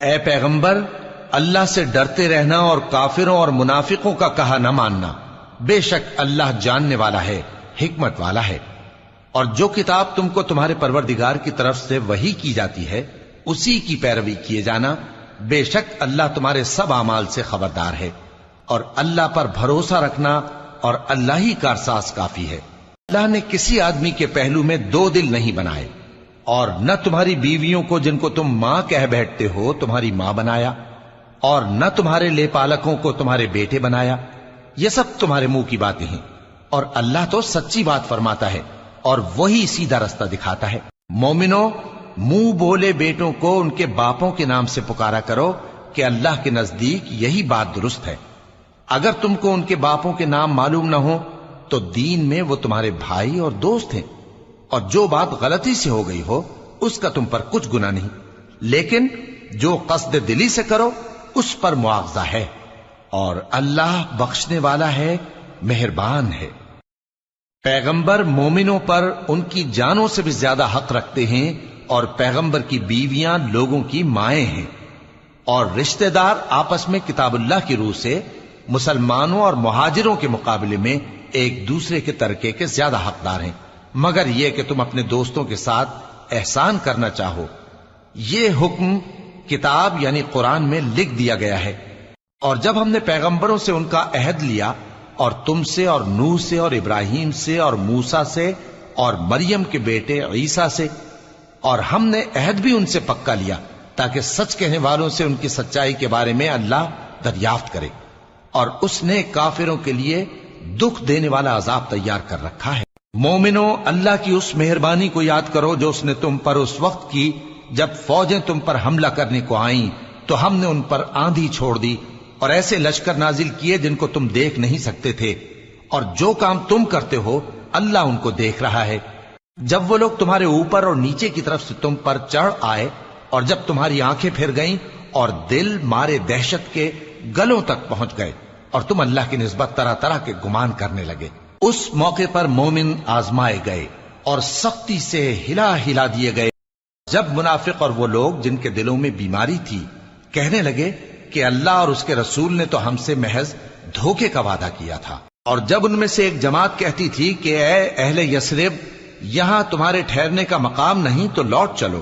اے پیغمبر، اللہ سے ڈرتے رہنا اور کافروں اور منافقوں کا کہا نہ ماننا، بے شک اللہ جاننے والا ہے، حکمت والا ہے۔ اور جو کتاب تم کو تمہارے پروردگار کی طرف سے وحی کی جاتی ہے اسی کی پیروی کیے جانا، بے شک اللہ تمہارے سب اعمال سے خبردار ہے۔ اور اللہ پر بھروسہ رکھنا اور اللہ ہی کارساز کافی ہے۔ اللہ نے کسی آدمی کے پہلو میں دو دل نہیں بنائے، اور نہ تمہاری بیویوں کو جن کو تم ماں کہہ بیٹھتے ہو تمہاری ماں بنایا، اور نہ تمہارے لے پالکوں کو تمہارے بیٹے بنایا۔ یہ سب تمہارے منہ کی باتیں ہیں، اور اللہ تو سچی بات فرماتا ہے اور وہی سیدھا رستہ دکھاتا ہے۔ مومنو، منہ بولے بیٹوں کو ان کے باپوں کے نام سے پکارا کرو کہ اللہ کے نزدیک یہی بات درست ہے۔ اگر تم کو ان کے باپوں کے نام معلوم نہ ہو تو دین میں وہ تمہارے بھائی اور دوست ہیں، اور جو بات غلطی سے ہو گئی ہو اس کا تم پر کچھ گناہ نہیں، لیکن جو قصد دلی سے کرو اس پر مواخذہ ہے، اور اللہ بخشنے والا ہے، مہربان ہے۔ پیغمبر مومنوں پر ان کی جانوں سے بھی زیادہ حق رکھتے ہیں، اور پیغمبر کی بیویاں لوگوں کی مائیں ہیں، اور رشتہ دار آپس میں کتاب اللہ کی روح سے مسلمانوں اور مہاجروں کے مقابلے میں ایک دوسرے کے ترکے کے زیادہ حقدار ہیں، مگر یہ کہ تم اپنے دوستوں کے ساتھ احسان کرنا چاہو۔ یہ حکم کتاب یعنی قرآن میں لکھ دیا گیا ہے۔ اور جب ہم نے پیغمبروں سے ان کا عہد لیا، اور تم سے اور نوح سے اور ابراہیم سے اور موسیٰ سے اور مریم کے بیٹے عیسیٰ سے، اور ہم نے عہد بھی ان سے پکا لیا تاکہ سچ کہنے والوں سے ان کی سچائی کے بارے میں اللہ دریافت کرے، اور اس نے کافروں کے لیے دکھ دینے والا عذاب تیار کر رکھا ہے۔ مومنو، اللہ کی اس مہربانی کو یاد کرو جو اس نے تم پر اس وقت کی جب فوجیں تم پر حملہ کرنے کو آئیں تو ہم نے ان پر آندھی چھوڑ دی اور ایسے لشکر نازل کیے جن کو تم دیکھ نہیں سکتے تھے، اور جو کام تم کرتے ہو اللہ ان کو دیکھ رہا ہے۔ جب وہ لوگ تمہارے اوپر اور نیچے کی طرف سے تم پر چڑھ آئے، اور جب تمہاری آنکھیں پھر گئیں اور دل مارے دہشت کے گلوں تک پہنچ گئے، اور تم اللہ کی نسبت طرح طرح کے گمان کرنے لگے، اس موقع پر مومن آزمائے گئے اور سختی سے ہلا ہلا دیے گئے۔ جب منافق اور وہ لوگ جن کے دلوں میں بیماری تھی کہنے لگے کہ اللہ اور اس کے رسول نے تو ہم سے محض دھوکے کا وعدہ کیا تھا، اور جب ان میں سے ایک جماعت کہتی تھی کہ اے اہل یثرب، یہاں تمہارے ٹھہرنے کا مقام نہیں تو لوٹ چلو،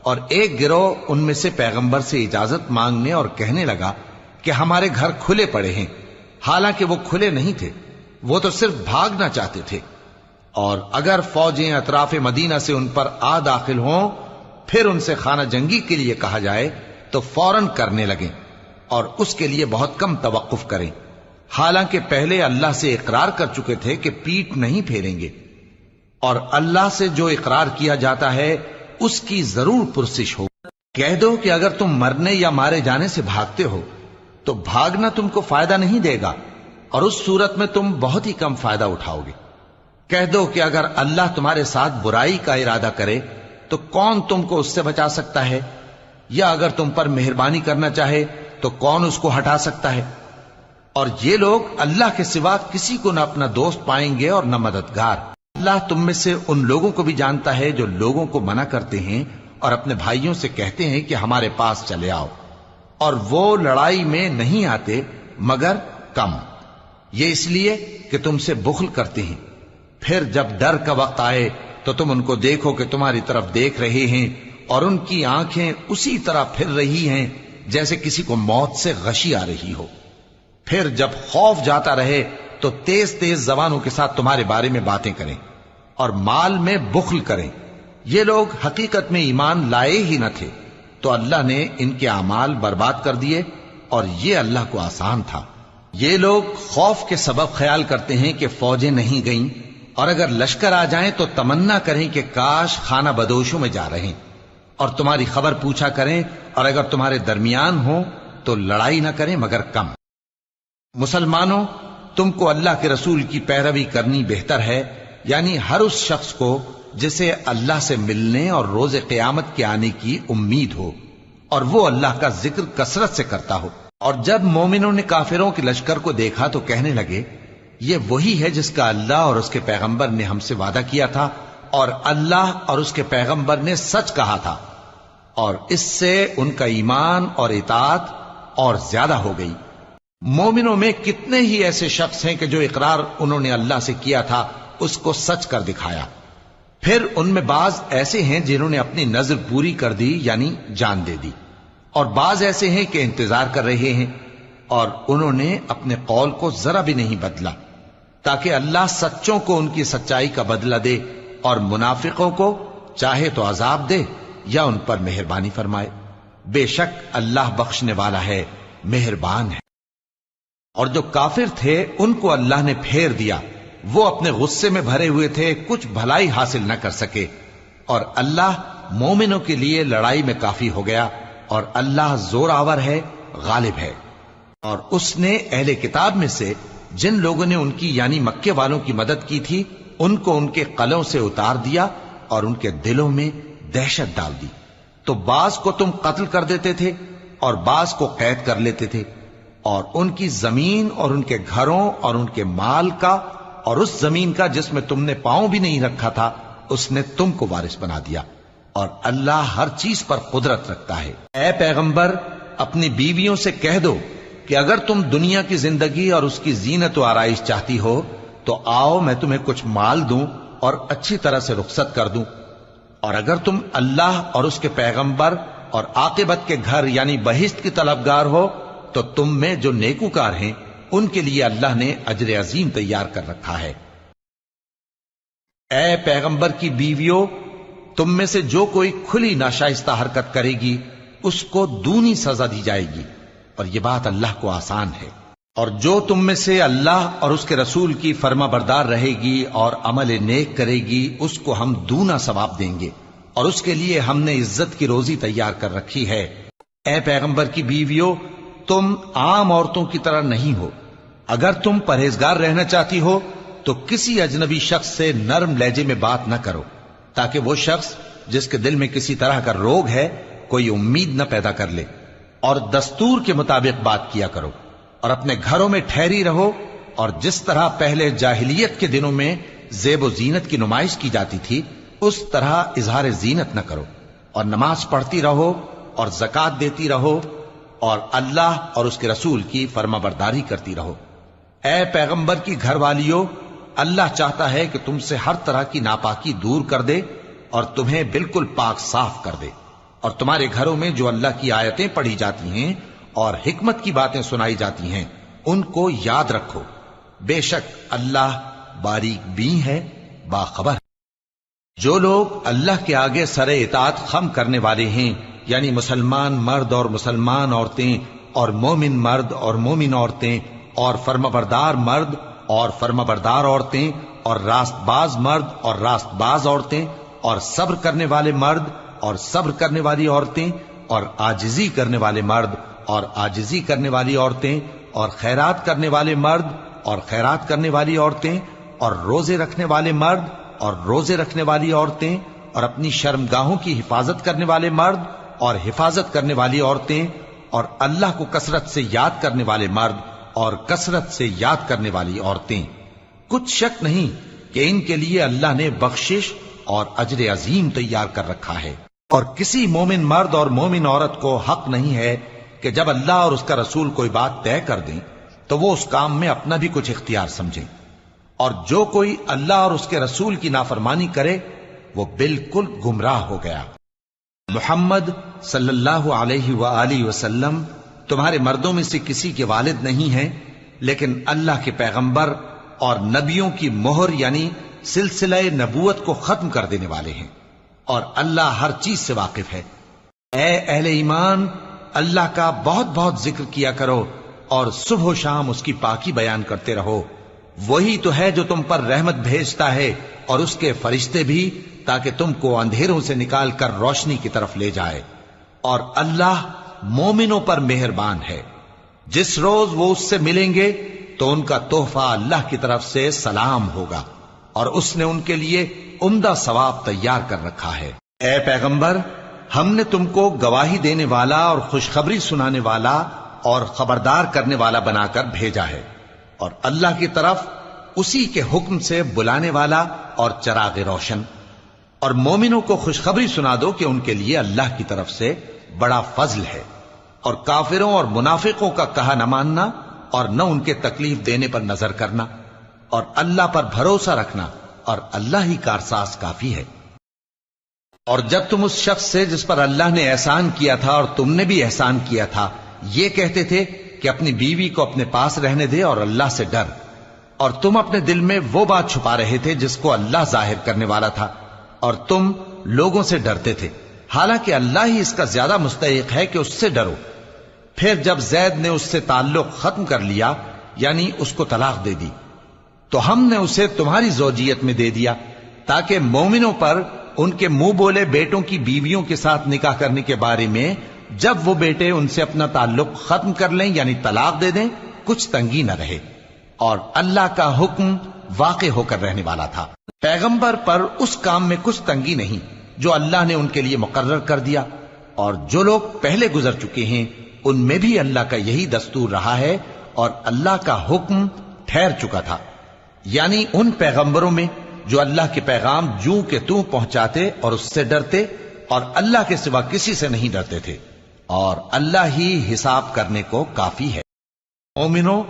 اور ایک گروہ ان میں سے پیغمبر سے اجازت مانگنے اور کہنے لگا کہ ہمارے گھر کھلے پڑے ہیں، حالانکہ وہ کھلے نہیں تھے، وہ تو صرف بھاگنا چاہتے تھے۔ اور اگر فوجیں اطراف مدینہ سے ان پر آ داخل ہوں پھر ان سے خانہ جنگی کے لیے کہا جائے تو فوراً کرنے لگیں، اور اس کے لیے بہت کم توقف کریں، حالانکہ پہلے اللہ سے اقرار کر چکے تھے کہ پیٹھ نہیں پھیریں گے، اور اللہ سے جو اقرار کیا جاتا ہے اس کی ضرور پرسش ہو۔ کہہ دو کہ اگر تم مرنے یا مارے جانے سے بھاگتے ہو تو بھاگنا تم کو فائدہ نہیں دے گا، اور اس صورت میں تم بہت ہی کم فائدہ اٹھاؤ گے۔ کہہ دو کہ اگر اللہ تمہارے ساتھ برائی کا ارادہ کرے تو کون تم کو اس سے بچا سکتا ہے، یا اگر تم پر مہربانی کرنا چاہے تو کون اس کو ہٹا سکتا ہے۔ اور یہ لوگ اللہ کے سوا کسی کو نہ اپنا دوست پائیں گے اور نہ مددگار۔ اللہ تم میں سے ان لوگوں کو بھی جانتا ہے جو لوگوں کو منع کرتے ہیں اور اپنے بھائیوں سے کہتے ہیں کہ ہمارے پاس چلے آؤ، اور وہ لڑائی میں نہیں آتے مگر کم، یہ اس لیے کہ تم سے بخل کرتے ہیں۔ پھر جب ڈر کا وقت آئے تو تم ان کو دیکھو کہ تمہاری طرف دیکھ رہے ہیں، اور ان کی آنکھیں اسی طرح پھر رہی ہیں جیسے کسی کو موت سے غشی آ رہی ہو۔ پھر جب خوف جاتا رہے تو تیز تیز زبانوں کے ساتھ تمہارے بارے میں باتیں کریں اور مال میں بخل کریں۔ یہ لوگ حقیقت میں ایمان لائے ہی نہ تھے، تو اللہ نے ان کے اعمال برباد کر دیے، اور یہ اللہ کو آسان تھا۔ یہ لوگ خوف کے سبب خیال کرتے ہیں کہ فوجیں نہیں گئیں، اور اگر لشکر آ جائیں تو تمنا کریں کہ کاش خانہ بدوشوں میں جا رہیں، اور تمہاری خبر پوچھا کریں، اور اگر تمہارے درمیان ہوں تو لڑائی نہ کریں مگر کم۔ مسلمانوں، تم کو اللہ کے رسول کی پیروی کرنی بہتر ہے، یعنی ہر اس شخص کو جسے اللہ سے ملنے اور روز قیامت کے آنے کی امید ہو، اور وہ اللہ کا ذکر کثرت سے کرتا ہو۔ اور جب مومنوں نے کافروں کے لشکر کو دیکھا تو کہنے لگے یہ وہی ہے جس کا اللہ اور اس کے پیغمبر نے ہم سے وعدہ کیا تھا، اور اللہ اور اس کے پیغمبر نے سچ کہا تھا، اور اس سے ان کا ایمان اور اطاعت اور زیادہ ہو گئی۔ مومنوں میں کتنے ہی ایسے شخص ہیں کہ جو اقرار انہوں نے اللہ سے کیا تھا اس کو سچ کر دکھایا۔ پھر ان میں بعض ایسے ہیں جنہوں نے اپنی نظر پوری کر دی یعنی جان دے دی، اور بعض ایسے ہیں کہ انتظار کر رہے ہیں، اور انہوں نے اپنے قول کو ذرا بھی نہیں بدلا، تاکہ اللہ سچوں کو ان کی سچائی کا بدلہ دے اور منافقوں کو چاہے تو عذاب دے یا ان پر مہربانی فرمائے۔ بے شک اللہ بخشنے والا ہے، مہربان ہے۔ اور جو کافر تھے ان کو اللہ نے پھیر دیا، وہ اپنے غصے میں بھرے ہوئے تھے، کچھ بھلائی حاصل نہ کر سکے، اور اللہ مومنوں کے لیے لڑائی میں کافی ہو گیا، اور اللہ زور آور ہے، غالب ہے۔ اور اس نے اہل کتاب میں سے جن لوگوں نے ان کی یعنی مکے والوں کی مدد کی تھی ان کو ان کے قلعوں سے اتار دیا اور ان کے دلوں میں دہشت ڈال دی، تو بعض کو تم قتل کر دیتے تھے اور بعض کو قید کر لیتے تھے، اور ان کی زمین اور ان کے گھروں اور ان کے مال کا اور اس زمین کا جس میں تم نے پاؤں بھی نہیں رکھا تھا اس نے تم کو وارث بنا دیا، اور اللہ ہر چیز پر قدرت رکھتا ہے۔ اے پیغمبر اپنی بیویوں سے کہہ دو کہ اگر تم دنیا کی زندگی اور اس کی زینت و آرائش چاہتی ہو تو آؤ میں تمہیں کچھ مال دوں اور اچھی طرح سے رخصت کر دوں، اور اگر تم اللہ اور اس کے پیغمبر اور عاقبت کے گھر یعنی بہشت کی طلبگار ہو تو تم میں جو نیکوکار ہیں ان کے لیے اللہ نے اجر عظیم تیار کر رکھا ہے۔ اے پیغمبر کی بیویوں، تم میں سے جو کوئی کھلی ناشائستہ حرکت کرے گی اس کو دونی سزا دی جائے گی، اور یہ بات اللہ کو آسان ہے۔ اور جو تم میں سے اللہ اور اس کے رسول کی فرما بردار رہے گی اور عمل نیک کرے گی اس کو ہم دونا ثواب دیں گے، اور اس کے لیے ہم نے عزت کی روزی تیار کر رکھی ہے۔ اے پیغمبر کی بیویوں، تم عام عورتوں کی طرح نہیں ہو، اگر تم پرہیزگار رہنا چاہتی ہو تو کسی اجنبی شخص سے نرم لہجے میں بات نہ کرو، تاکہ وہ شخص جس کے دل میں کسی طرح کا روگ ہے کوئی امید نہ پیدا کر لے، اور دستور کے مطابق بات کیا کرو، اور اپنے گھروں میں ٹھہری رہو، اور جس طرح پہلے جاہلیت کے دنوں میں زیب و زینت کی نمائش کی جاتی تھی اس طرح اظہار زینت نہ کرو، اور نماز پڑھتی رہو اور زکوٰۃ دیتی رہو، اور اللہ اور اس کے رسول کی فرما برداری کرتی رہو۔ اے پیغمبر کی گھر والیوں، اللہ چاہتا ہے کہ تم سے ہر طرح کی ناپاکی دور کر دے اور تمہیں بالکل پاک صاف کر دے، اور تمہارے گھروں میں جو اللہ کی آیتیں پڑھی جاتی ہیں اور حکمت کی باتیں سنائی جاتی ہیں ان کو یاد رکھو، بے شک اللہ باریک بین ہے، باخبر ہے۔ جو لوگ اللہ کے آگے سر اطاعت خم کرنے والے ہیں یعنی مسلمان مرد اور مسلمان عورتیں اور مومن مرد اور مومن عورتیں اور فرمانبردار مرد اور فرمانبردار عورتیں اور راست باز مرد اور راست باز عورتیں اور صبر کرنے والے مرد اور صبر کرنے والی عورتیں اور عاجزی کرنے والے مرد اور عاجزی کرنے والی عورتیں اور خیرات کرنے والے مرد اور خیرات کرنے والی عورتیں اور روزے رکھنے والے مرد اور روزے رکھنے والی عورتیں اور اپنی شرمگاہوں کی حفاظت کرنے والے مرد اور حفاظت کرنے والی عورتیں اور اللہ کو کثرت سے یاد کرنے والے مرد اور کثرت سے یاد کرنے والی عورتیں۔ کچھ شک نہیں کہ ان کے لیے اللہ نے بخشش اور اجر عظیم تیار کر رکھا ہے۔ اور کسی مومن مرد اور مومن عورت کو حق نہیں ہے کہ جب اللہ اور اس کا رسول کوئی بات طے کر دیں تو وہ اس کام میں اپنا بھی کچھ اختیار سمجھیں، اور جو کوئی اللہ اور اس کے رسول کی نافرمانی کرے وہ بالکل گمراہ ہو گیا۔ محمد صلی اللہ علیہ وآلہ وسلم تمہارے مردوں میں سے کسی کے والد نہیں ہیں، لیکن اللہ کے پیغمبر اور نبیوں کی مہر یعنی سلسلہ نبوت کو ختم کر دینے والے ہیں، اور اللہ ہر چیز سے واقف ہے۔ اے اہل ایمان، اللہ کا بہت بہت ذکر کیا کرو اور صبح و شام اس کی پاکی بیان کرتے رہو، وہی تو ہے جو تم پر رحمت بھیجتا ہے اور اس کے فرشتے بھی، تاکہ تم کو اندھیروں سے نکال کر روشنی کی طرف لے جائے، اور اللہ مومنوں پر مہربان ہے۔ جس روز وہ اس سے ملیں گے تو ان کا تحفہ اللہ کی طرف سے سلام ہوگا، اور اس نے ان کے لیے عمدہ ثواب تیار کر رکھا ہے۔ اے پیغمبر، ہم نے تم کو گواہی دینے والا اور خوشخبری سنانے والا اور خبردار کرنے والا بنا کر بھیجا ہے، اور اللہ کی طرف اسی کے حکم سے بلانے والا اور چراغ روشن۔ اور مومنوں کو خوشخبری سنا دو کہ ان کے لیے اللہ کی طرف سے بڑا فضل ہے، اور کافروں اور منافقوں کا کہا نہ ماننا اور نہ ان کے تکلیف دینے پر نظر کرنا، اور اللہ پر بھروسہ رکھنا، اور اللہ ہی کارساز کافی ہے۔ اور جب تم اس شخص سے جس پر اللہ نے احسان کیا تھا اور تم نے بھی احسان کیا تھا یہ کہتے تھے کہ اپنی بیوی کو اپنے پاس رہنے دے اور اللہ سے ڈر، اور تم اپنے دل میں وہ بات چھپا رہے تھے جس کو اللہ ظاہر کرنے والا تھا، اور تم لوگوں سے ڈرتے تھے، حالانکہ اللہ ہی اس کا زیادہ مستحق ہے کہ اس سے ڈرو۔ پھر جب زید نے اس سے تعلق ختم کر لیا، یعنی اس کو طلاق دے دی، تو ہم نے اسے تمہاری زوجیت میں دے دیا تاکہ مومنوں پر ان کے منہ بولے بیٹوں کی بیویوں کے ساتھ نکاح کرنے کے بارے میں جب وہ بیٹے ان سے اپنا تعلق ختم کر لیں یعنی طلاق دے دیں کچھ تنگی نہ رہے، اور اللہ کا حکم واقع ہو کر رہنے والا تھا۔ پیغمبر پر اس کام میں کچھ تنگی نہیں جو اللہ نے ان کے لیے مقرر کر دیا، اور جو لوگ پہلے گزر چکے ہیں ان میں بھی اللہ کا یہی دستور رہا ہے، اور اللہ کا حکم ٹھہر چکا تھا، یعنی ان پیغمبروں میں جو اللہ کے پیغام جوں کہ توں پہنچاتے اور اس سے ڈرتے اور اللہ کے سوا کسی سے نہیں ڈرتے تھے، اور اللہ ہی حساب کرنے کو کافی ہے۔ مومنو،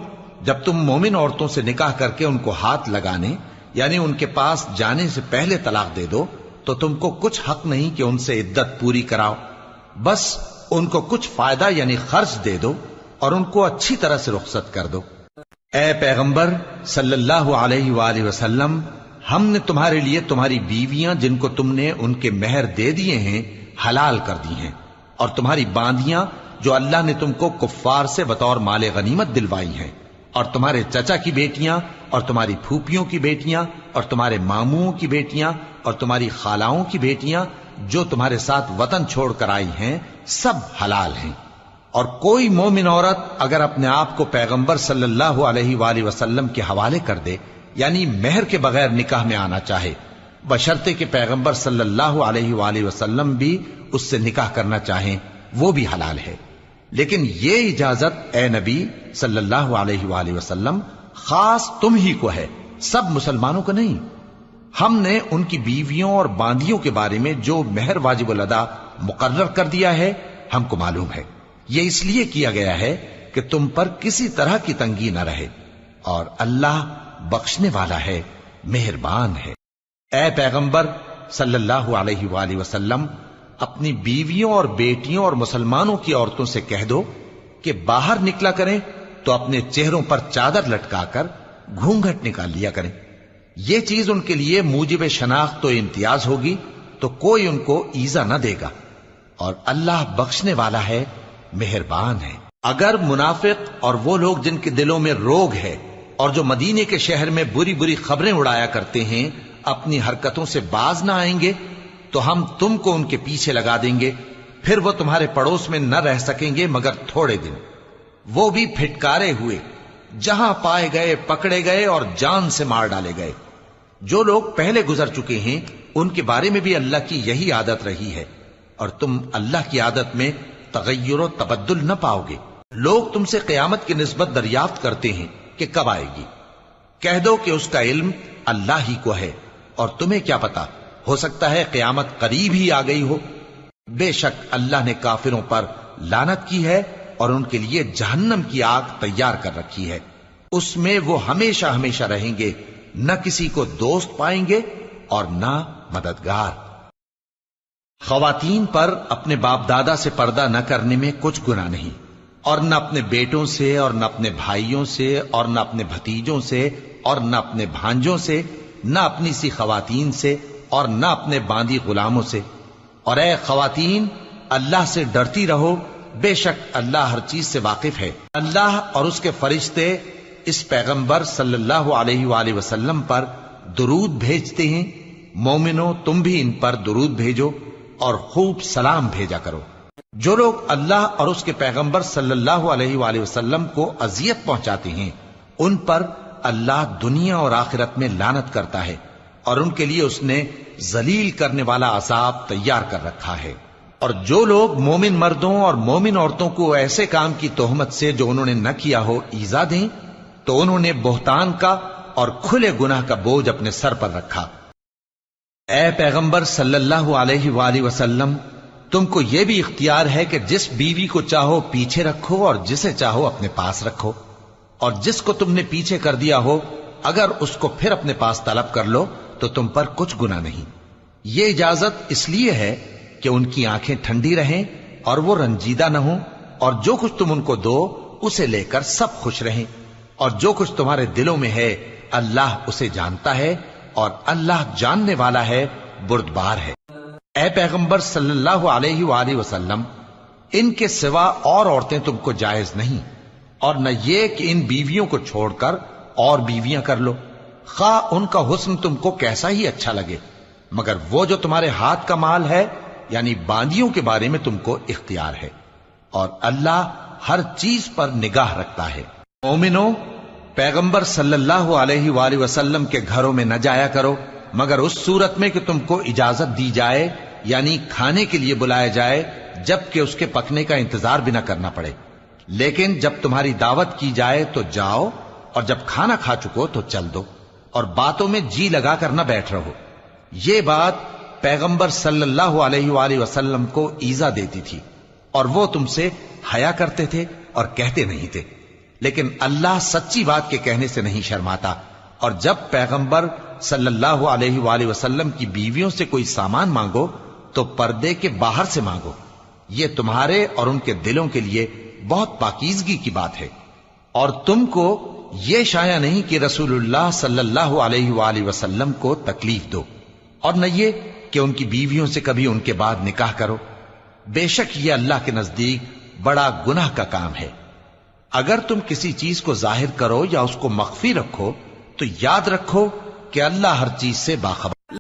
جب تم مومن عورتوں سے نکاح کر کے ان کو ہاتھ لگانے یعنی ان کے پاس جانے سے پہلے طلاق دے دو تو تم کو کچھ حق نہیں کہ ان سے عدت پوری کراؤ، بس ان کو کچھ فائدہ یعنی خرچ دے دو اور ان کو اچھی طرح سے رخصت کر دو۔ اے پیغمبر صلی اللہ علیہ وآلہ وسلم، ہم نے تمہارے لیے تمہاری بیویاں جن کو تم نے ان کے مہر دے دیے ہیں حلال کر دی ہیں، اور تمہاری باندیاں جو اللہ نے تم کو کفار سے بطور مال غنیمت دلوائی ہیں، اور تمہارے چچا کی بیٹیاں اور تمہاری پھوپھیوں کی بیٹیاں اور تمہارے ماموں کی بیٹیاں اور تمہاری خالاؤں کی بیٹیاں جو تمہارے ساتھ وطن چھوڑ کر آئی ہیں سب حلال ہیں۔ اور کوئی مومن عورت اگر اپنے آپ کو پیغمبر صلی اللہ علیہ وآلہ وسلم کے حوالے کر دے یعنی مہر کے بغیر نکاح میں آنا چاہے، بشرطے کہ پیغمبر صلی اللہ علیہ وآلہ وسلم بھی اس سے نکاح کرنا چاہیں، وہ بھی حلال ہے۔ لیکن یہ اجازت اے نبی صلی اللہ علیہ وآلہ وسلم خاص تم ہی کو ہے، سب مسلمانوں کو نہیں۔ ہم نے ان کی بیویوں اور باندیوں کے بارے میں جو مہر واجب الادا مقرر کر دیا ہے ہم کو معلوم ہے، یہ اس لیے کیا گیا ہے کہ تم پر کسی طرح کی تنگی نہ رہے، اور اللہ بخشنے والا ہے، مہربان ہے۔ اے پیغمبر صلی اللہ علیہ وآلہ وسلم، اپنی بیویوں اور بیٹیوں اور مسلمانوں کی عورتوں سے کہہ دو کہ باہر نکلا کریں تو اپنے چہروں پر چادر لٹکا کر گھونگھٹ نکال لیا کریں، یہ چیز ان کے لیے موجب شناخت و امتیاز ہوگی تو کوئی ان کو ایذا نہ دے گا، اور اللہ بخشنے والا ہے، مہربان ہے۔ اگر منافق اور وہ لوگ جن کے دلوں میں روگ ہے اور جو مدینے کے شہر میں بری بری خبریں اڑایا کرتے ہیں اپنی حرکتوں سے باز نہ آئیں گے تو ہم تم کو ان کے پیچھے لگا دیں گے، پھر وہ تمہارے پڑوس میں نہ رہ سکیں گے مگر تھوڑے دن، وہ بھی پھٹکارے ہوئے، جہاں پائے گئے پکڑے گئے اور جان سے مار ڈالے گئے۔ جو لوگ پہلے گزر چکے ہیں ان کے بارے میں بھی اللہ کی یہی عادت رہی ہے، اور تم اللہ کی عادت میں تغیر و تبدل نہ پاؤ گے۔ لوگ تم سے قیامت کی نسبت دریافت کرتے ہیں کہ کب آئے گی، کہہ دو کہ اس کا علم اللہ ہی کو ہے، اور تمہیں کیا پتا، ہو سکتا ہے قیامت قریب ہی آ گئی ہو۔ بے شک اللہ نے کافروں پر لعنت کی ہے اور ان کے لیے جہنم کی آگ تیار کر رکھی ہے، اس میں وہ ہمیشہ ہمیشہ رہیں گے، نہ کسی کو دوست پائیں گے اور نہ مددگار۔ خواتین پر اپنے باپ دادا سے پردہ نہ کرنے میں کچھ گناہ نہیں، اور نہ اپنے بیٹوں سے اور نہ اپنے بھائیوں سے اور نہ اپنے بھتیجوں سے اور نہ اپنے بھانجوں سے، نہ اپنی سی خواتین سے اور نہ اپنے باندی غلاموں سے۔ اور اے خواتین، اللہ سے ڈرتی رہو، بے شک اللہ ہر چیز سے واقف ہے۔ اللہ اور اس کے فرشتے اس پیغمبر صلی اللہ علیہ وآلہ وسلم پر درود بھیجتے ہیں، مومنو تم بھی ان پر درود بھیجو اور خوب سلام بھیجا کرو۔ جو لوگ اللہ اور اس کے پیغمبر صلی اللہ علیہ وآلہ وسلم کو اذیت پہنچاتے ہیں ان پر اللہ دنیا اور آخرت میں لعنت کرتا ہے، اور ان کے لیے اس نے ذلیل کرنے والا عذاب تیار کر رکھا ہے۔ اور جو لوگ مومن مردوں اور مومن عورتوں کو ایسے کام کی تہمت سے جو انہوں نے نہ کیا ہو ایذا دیں تو انہوں نے بہتان کا اور کھلے گناہ کا بوجھ اپنے سر پر رکھا۔ اے پیغمبر صلی اللہ علیہ وآلہ وسلم، تم کو یہ بھی اختیار ہے کہ جس بیوی کو چاہو پیچھے رکھو اور جسے چاہو اپنے پاس رکھو، اور جس کو تم نے پیچھے کر دیا ہو اگر اس کو پھر اپنے پاس طلب کر لو تو تم پر کچھ گناہ نہیں۔ یہ اجازت اس لیے ہے کہ ان کی آنکھیں ٹھنڈی رہیں اور وہ رنجیدہ نہ ہوں، اور جو کچھ تم ان کو دو اسے لے کر سب خوش رہیں، اور جو کچھ تمہارے دلوں میں ہے اللہ اسے جانتا ہے، اور اللہ جاننے والا ہے، بردبار ہے۔ اے پیغمبر صلی اللہ علیہ وآلہ وسلم، ان کے سوا اور عورتیں تم کو جائز نہیں، اور نہ یہ کہ ان بیویوں کو چھوڑ کر اور بیویاں کر لو، خواہ ان کا حسن تم کو کیسا ہی اچھا لگے، مگر وہ جو تمہارے ہاتھ کا مال ہے یعنی باندیوں کے بارے میں تم کو اختیار ہے، اور اللہ ہر چیز پر نگاہ رکھتا ہے۔ مومنو، پیغمبر صلی اللہ علیہ وآلہ وسلم کے گھروں میں نہ جایا کرو مگر اس صورت میں کہ تم کو اجازت دی جائے، یعنی کھانے کے لیے بلایا جائے جبکہ اس کے پکنے کا انتظار بھی نہ کرنا پڑے، لیکن جب تمہاری دعوت کی جائے تو جاؤ، اور جب کھانا کھا چکو تو چل دو، اور باتوں میں جی لگا کر نہ بیٹھ رہو۔ یہ بات پیغمبر صلی اللہ علیہ وآلہ وسلم کو ایذا دیتی تھی، اور وہ تم سے حیا کرتے تھے اور کہتے نہیں تھے، لیکن اللہ سچی بات کے کہنے سے نہیں شرماتا، اور جب پیغمبر صلی اللہ علیہ وآلہ وسلم کی بیویوں سے کوئی سامان مانگو تو پردے کے باہر سے مانگو، یہ تمہارے اور ان کے دلوں کے لیے بہت پاکیزگی کی بات ہے۔ اور تم کو یہ شایع نہیں کہ رسول اللہ صلی اللہ علیہ وآلہ وسلم کو تکلیف دو، اور نہ یہ کہ ان کی بیویوں سے کبھی ان کے بعد نکاح کرو، بے شک یہ اللہ کے نزدیک بڑا گناہ کا کام ہے۔ اگر تم کسی چیز کو ظاہر کرو یا اس کو مخفی رکھو تو یاد رکھو کہ اللہ ہر چیز سے باخبر۔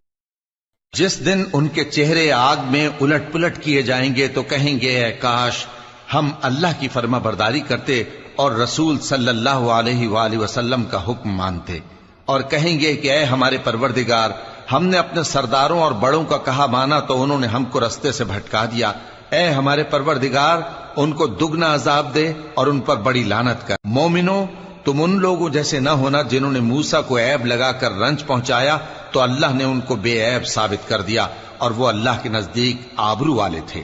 جس دن ان کے چہرے آگ میں الٹ پلٹ کیے جائیں گے تو کہیں گے اے کاش ہم اللہ کی فرما برداری کرتے اور رسول صلی اللہ علیہ وآلہ وسلم کا حکم مانتے، اور کہیں گے کہ اے ہمارے پروردگار، ہم نے اپنے سرداروں اور بڑوں کا کہا مانا تو انہوں نے ہم کو رستے سے بھٹکا دیا، اے ہمارے پروردگار ان کو دگنا عذاب دے اور ان پر بڑی لعنت کر۔ مومنو، تم ان لوگوں جیسے نہ ہونا جنہوں نے موسیٰ کو عیب لگا کر رنج پہنچایا تو اللہ نے ان کو بے عیب ثابت کر دیا، اور وہ اللہ کے نزدیک آبرو والے تھے۔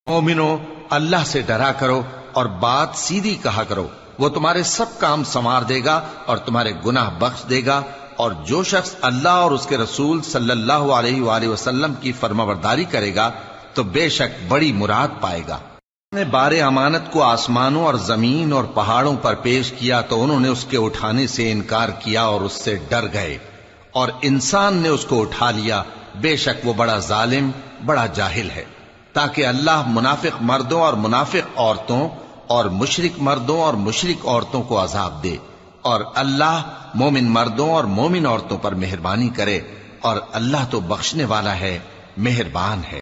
مومنو، اللہ سے ڈرا کرو اور بات سیدھی کہا کرو، وہ تمہارے سب کام سنوار دے گا اور تمہارے گناہ بخش دے گا، اور جو شخص اللہ اور اس کے رسول صلی اللہ علیہ وآلہ وسلم کی فرمانبرداری کرے گا تو بے شک بڑی مراد پائے گا۔ نے بار امانت کو آسمانوں اور زمین اور پہاڑوں پر پیش کیا تو انہوں نے اس کے اٹھانے سے انکار کیا اور اس سے ڈر گئے، اور انسان نے اس کو اٹھا لیا، بے شک وہ بڑا ظالم، بڑا جاہل ہے، تاکہ اللہ منافق مردوں اور منافق عورتوں اور مشرک مردوں اور مشرک عورتوں کو عذاب دے، اور اللہ مومن مردوں اور مومن عورتوں پر مہربانی کرے، اور اللہ تو بخشنے والا ہے، مہربان ہے۔